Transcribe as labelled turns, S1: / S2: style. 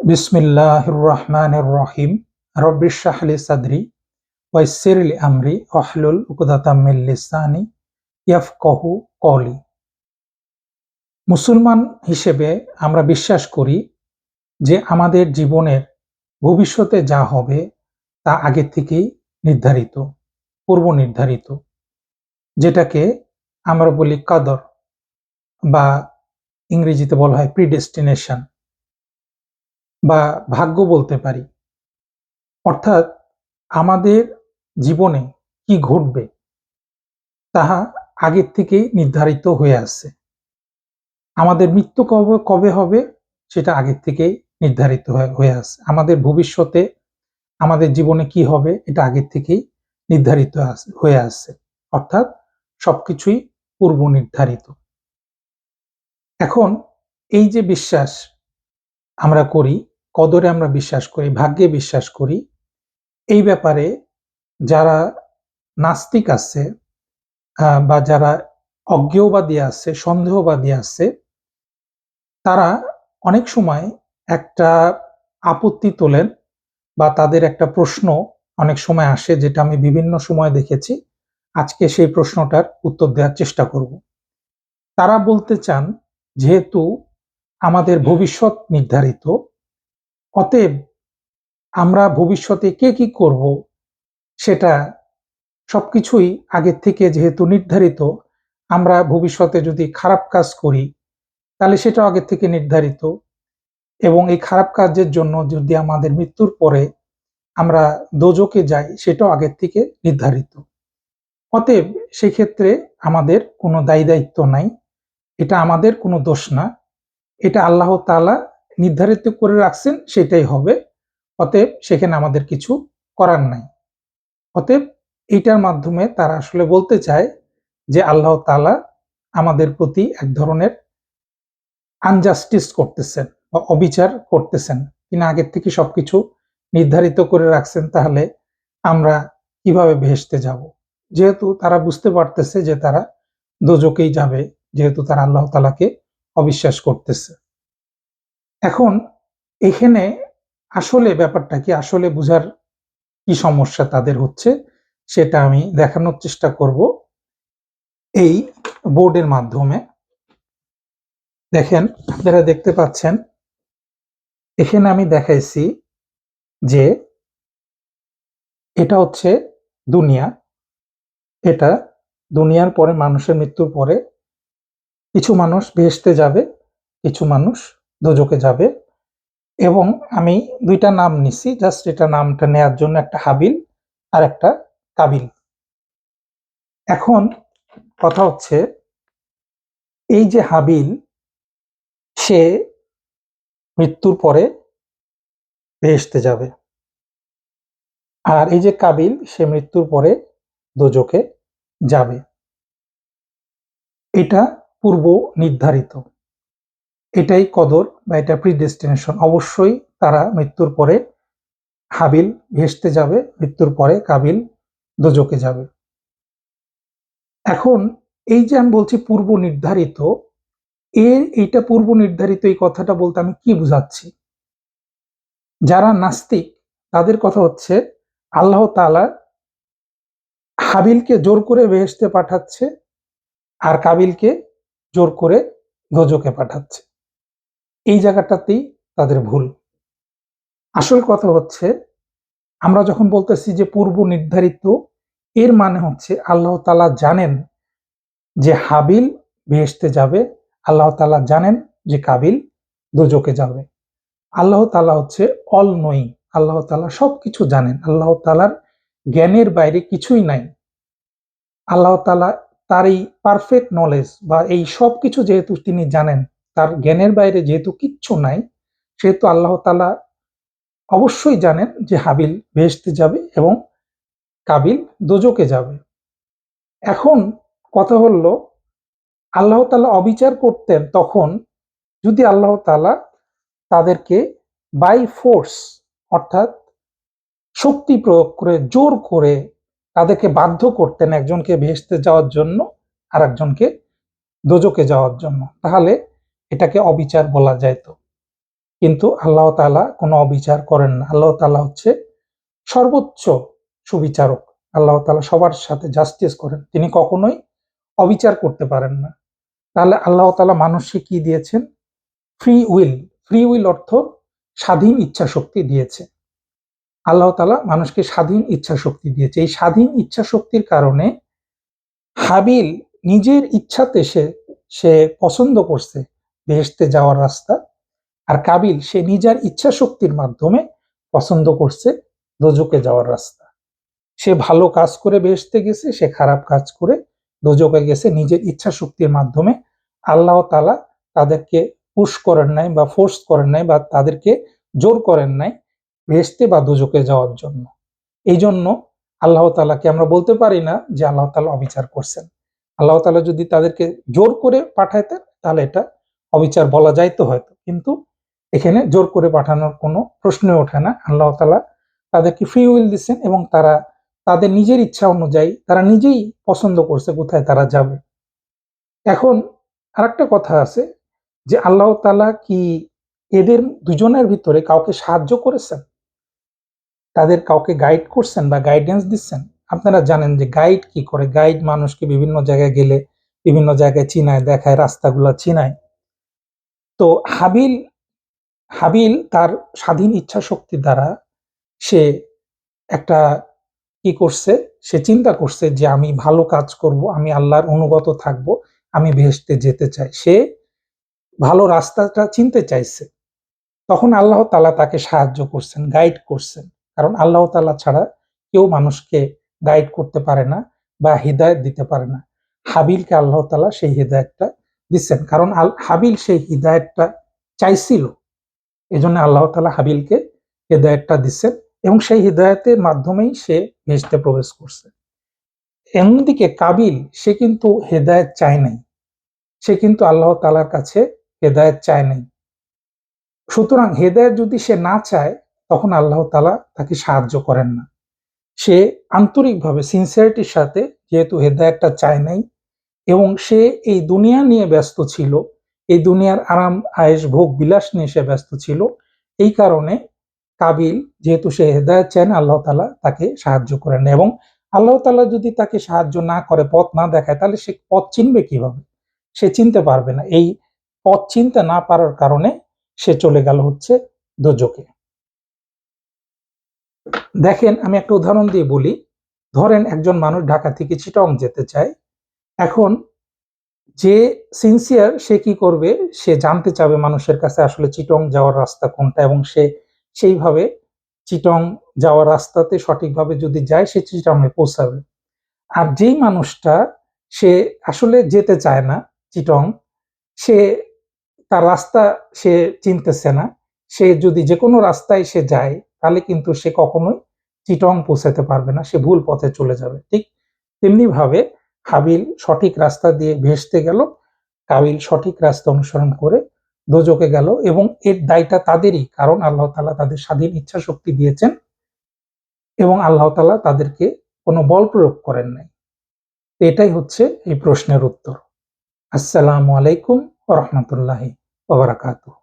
S1: বিসমিল্লাহির রহমানির রহিম। রব্বি ইশরাহ লি সাদরি ওয়াইসির লি আমরি ওয়াহলুল উকদাতাম মিন লিসানি ইয়াফকাহু কওলি। মুসলমান হিসেবে আমরা বিশ্বাস করি যে আমাদের জীবনের ভবিষ্যতে যা হবে তা আগে থেকেই নির্ধারিত, পূর্ব নির্ধারিত, যেটাকে আমরা বলি কদর বা ইংরেজিতে বলা হয় প্রিডেস্টিনেশন বা ভাগ্য বলতে পারি। অর্থাৎ আমাদের জীবনে কি ঘটবে তাহা আগের থেকেই নির্ধারিত হয়ে আছে। আমাদের মৃত্যু কবে কবে হবে সেটা আগের থেকেই নির্ধারিত হয়ে আছে। আমাদের ভবিষ্যতে আমাদের জীবনে কি হবে এটা আগের থেকেই নির্ধারিত হয়ে আছে। অর্থাৎ সবকিছুই পূর্ব নির্ধারিত। এখন এই যে বিশ্বাস আমরা করি, কদরে আমরা বিশ্বাস করি, ভাগ্যে বিশ্বাস করি, এই ব্যাপারে যারা নাস্তিক আছে বা যারা অজ্ঞেয়বাদী আছে, সন্দেহবাদী আছে, তারা অনেক সময় একটা আপত্তি তোলেন বা তাদের একটা প্রশ্ন অনেক সময় আসে, যেটা আমি বিভিন্ন সময় দেখেছি। আজকে সেই প্রশ্নটার উত্তর দেওয়ার চেষ্টা করব। তারা বলতে চান, যেহেতু আমাদের ভবিষ্যৎ নির্ধারিত, অতএব আমরা ভবিষ্যতে কে কি করব সেটা সবকিছুই আগের থেকে যেহেতু নির্ধারিত, আমরা ভবিষ্যতে যদি খারাপ কাজ করি তাহলে সেটাও আগের থেকে নির্ধারিত, এবং এই খারাপ কাজের জন্য যদি আমাদের মৃত্যুর পরে আমরা দোজখে যাই সেটাও আগের থেকে নির্ধারিত। অতএব সেক্ষেত্রে আমাদের কোনো দায়ী-দায়িত্ব নাই। এটা আমাদের কোনো দোষ না। এটা আল্লাহ তাআলা নির্ধারিত করে রাখছেন, সেটাই হবে। অতএব সেখানে আমাদের কিছু করার নাই। অতএব এইটার মাধ্যমে তারা আসলে বলতে চায় যে আল্লাহ তাআলা আমাদের প্রতি এক ধরনের আনজাস্টিস করতেছেন বা অবিচার করতেছেন। তিনি আগের থেকে সবকিছু নির্ধারিত করে রাখছেন, তাহলে আমরা কিভাবে বেহেশতে যাব? যেহেতু তারা বুঝতে পারতেছে যে তারা দোজখেই যাবে, যেহেতু তারা আল্লাহ তাআলাকে অবিশ্বাস করতেছে। এখন এখানে আসলে ব্যাপারটা কি, আসলে বুঝার কি সমস্যা তাদের হচ্ছে সেটা আমি দেখানোর চেষ্টা করব এই বোর্ডের মাধ্যমে। দেখেন, আপনারা দেখতে পাচ্ছেন, এখানে আমি দেখাইছি যে এটা হচ্ছে দুনিয়া। এটা দুনিয়ার পরে, মানুষের মৃত্যুর পরে কিছু মানুষ বেহেশতে যাবে, কিছু মানুষ দোজখে যাবে। এবং আমি দুইটা নাম নিছি, জাস্ট এটা নামটা নেয়ার জন্য, একটা হাবিল আর একটা কাবিল। এখন কথা হচ্ছে, এই যে হাবিল, সে মৃত্যুর পরে বেহেশতে যাবে, আর এই যে কাবিল, সে মৃত্যুর পরে দোজখে যাবে। এটা পূর্ব নির্ধারিত, এটাই কদর বা এটা প্রিডেস্টিনেশন। অবশ্যই তারা মৃত্যুর পরে, হাবিল ভেস্তে যাবে, মৃত্যুর পরে কাবিল দোজখে যাবে। এখন এই যে আমি বলছি পূর্ব নির্ধারিত, এইটা পূর্ব নির্ধারিত, এই কথাটা বলতে আমি কি বুঝাচ্ছি? যারা নাস্তিক তাদের কথা হচ্ছে, আল্লাহ তাআলা হাবিলকে জোর করে বেহেশতে পাঠাচ্ছে আর কাবিলকে জোর করে দোজখে পাঠাচ্ছে। এই জায়গাটাতেই তাদের ভুল। আসল কথা হচ্ছে, আমরা যখন বলতেছি যে পূর্ব নির্ধারিত, এর মানে হচ্ছে আল্লাহ তাআলা জানেন যে হাবিল বেহেশতে যাবে, আল্লাহ তাআলা জানেন যে কাবিল দোজখে যাবে। আল্লাহ তাআলা হচ্ছে অল নোয়িং, আল্লাহ তাআলা সবকিছু জানেন। আল্লাহ তাআলার জ্ঞানের বাইরে কিছুই নাই। আল্লাহ তাআলা তার এই পারফেক্ট নলেজ বা এই সবকিছু যেহেতু তিনি জানেন, তার জ্ঞানের বাইরে যেহেতু কিচ্ছু নাই, সেহেতু আল্লাহ তাআলা অবশ্যই জানেন যে হাবিল বেহেশতে যাবে এবং কাবিল দোজখে যাবে। এখন কথা হলো, আল্লাহ তাআলা অবিচার করতেন তখন, যদি আল্লাহ তাআলা তাদেরকে বাই ফোর্স, অর্থাৎ শক্তি প্রয়োগ করে, জোর করে তাদেরকে বাধ্য করতেন একজনকে বেহেশতে যাওয়ার জন্য আর একজনকে দোজখে যাওয়ার জন্য, তাহলে এটাকে অবিচার বলা যেত। কিন্তু আল্লাহ তাআলা কোনো অবিচার করেন না। আল্লাহ তাআলা হচ্ছে সর্বোচ্চ সুবিচারক। আল্লাহ তাআলা সবার সাথে জাস্টিস করেন। তিনি কখনোই অবিচার করতে পারেন না। তাহলে আল্লাহ তাআলা মানুষকে কি দিয়েছেন? Free will. ফ্রি উইল অর্থ স্বাধীন ইচ্ছাশক্তি দিয়েছে। আল্লাহ তাআলা মানুষকে স্বাধীন ইচ্ছাশক্তি দিয়েছে। এই স্বাধীন ইচ্ছাশক্তির কারণে হাবিল নিজের ইচ্ছাতে সে পছন্দ করছে বেহেশতে যাওয়ার রাস্তা। আর কাবিল সে নিজের ইচ্ছাশক্তির মাধ্যমে পছন্দ করছে দোজখে যাওয়ার রাস্তা। সে ভালো কাজ করে বেহেশতে গেছে, সে খারাপ কাজ করে দোজখে গেছে নিজের ইচ্ছাশক্তির মাধ্যমে। আল্লাহ তাআলা তাদেরকে পুশ করেন নাই বা ফোর্স করেন নাই বা তাদেরকে জোর করেন নাই বেহেশতে বা দোজখে যাওয়ার জন্য। এই জন্য আল্লাহ তাআলাকে আমরা বলতে পারি না যে আল্লাহ তাআলা অবিচার করছেন। আল্লাহ তাআলা যদি তাদেরকে জোর করে পাঠাইতেন তাহলে এটা অবিচার বলা যাইতো হয়তো, কিন্তু এখানে জোর করে পাঠানোর কোনো প্রশ্নই ওঠে না। আল্লাহ তাআলা তাদেরকে ফ্রি উইল দিচ্ছেন এবং তারা তাদের নিজের ইচ্ছা অনুযায়ী তারা নিজেই পছন্দ করছে কোথায় তারা যাবে। এখন আরেকটা কথা আছে যে আল্লাহ তাআলা কি এদের দুজনের ভিতরে কাউকে সাহায্য করেছেন? তাদের কাউকে গাইড করছেন বা গাইডেন্স দিচ্ছেন? আপনারা জানেন যে গাইড কি করে? গাইড মানুষকে বিভিন্ন জায়গায় গেলে বিভিন্ন জায়গায় চিনায়, দেখায়, রাস্তাগুলা চিনায়। তো হাবিল হাবিল তার স্বাধীন ইচ্ছাশক্তি দ্বারা সে একটা কি করছে? সে চিন্তা করছে যে আমি ভালো কাজ করব, আমি আল্লাহর অনুগত থাকব, আমি বেহেশতে যেতে চাই। সে ভালো রাস্তাটা চিনতে চাইছে। তখন আল্লাহ তাআলা তাকে সাহায্য করছেন, গাইড করছেন। কারণ আল্লাহ তাআলা ছাড়া কেউ মানুষকে গাইড করতে পারে না বা হিদায়াত দিতে পারে না। হাবিলকে আল্লাহ তাআলা সেই হিদায়াতটা দিচ্ছেন। কারণ হাবিল সেই হিদায়াতটা চাইছিল। এজন্য আল্লাহ তাআলা হাবিলকে হিদায়াতটা দিচ্ছেন এবং সেই হিদায়াতের মাধ্যমেই সে বেহেশতে প্রবেশ করছে। অন্যদিকে কাবিল সে কিন্তু হেদায়েত চায় নাই। সে কিন্তু আল্লাহ তাআলার কাছে হেদায়েত চায় নাই। সুতরাং হেদায়েত যদি সে না চায় তখন আল্লাহ তাআলা তাকে সাহায্য করেন না। সে আন্তরিকভাবে সিনসিয়ারিটির সাথে যেহেতু হেদায়েতটা চায় নাই এবং সে এই দুনিয়া নিয়ে ব্যস্ত ছিল, এই দুনিয়ার আরাম আয়েশ ভোগ বিলাস নিয়ে সে ব্যস্ত ছিল। এই কারণে কাবিল যেহেতু সে হেদায়েত চায় না, আল্লাহ তাআলা তাকে সাহায্য করেন না এবং আল্লাহ তাআলা যদি তাকে সাহায্য না করে, পথ না দেখায় তাহলে সে পথ চিনবে কিভাবে? সে চিনতে পারবে না। এই পথ চিনতে না পারার কারণে সে চলে গেল হচ্ছে দোজখে। দেখেন আমি একটা উদাহরণ দিয়ে বলি। ধরেন একজন মানুষ ঢাকা থেকে চিটং যেতে চায়। এখন যে সিনসিয়ার সে কি করবে? সে জানতে চাবে মানুষের কাছে আসলে চিটং যাওয়ার রাস্তা কোনটা এবং সে সেইভাবে চিটং যাওয়ার রাস্তাতে সঠিকভাবে যদি যায় সে চিটং এ পৌঁছাবে। আর যেই মানুষটা সে আসলে যেতে চায় না চিটং, সে তার রাস্তা সে চিনতেছে না। সে যদি যেকোনো রাস্তায় সে যায় তাহলে কিন্তু সে কখনোই চিটং পৌঁছাতে পারবে না। সে ভুল পথে চলে যাবে। ঠিক তেমনিভাবে হাবিল সঠিক রাস্তা দিয়ে ভেস্তে গেল, কাবিল সঠিক রাস্তা অনুসরণ করে দোজখে গেল এবং এর দায়টা তাদেরই। কারণ আল্লাহ তাআলা তাদের স্বাধীন ইচ্ছাশক্তি দিয়েছেন এবং আল্লাহ তাআলা তাদেরকে কোনো বল প্রয়োগ করেন নাই। এটাই হচ্ছে এই প্রশ্নের উত্তর। আসসালামু আলাইকুম ওয়া রাহমাতুল্লাহি ওয়া বারাকাতুহু।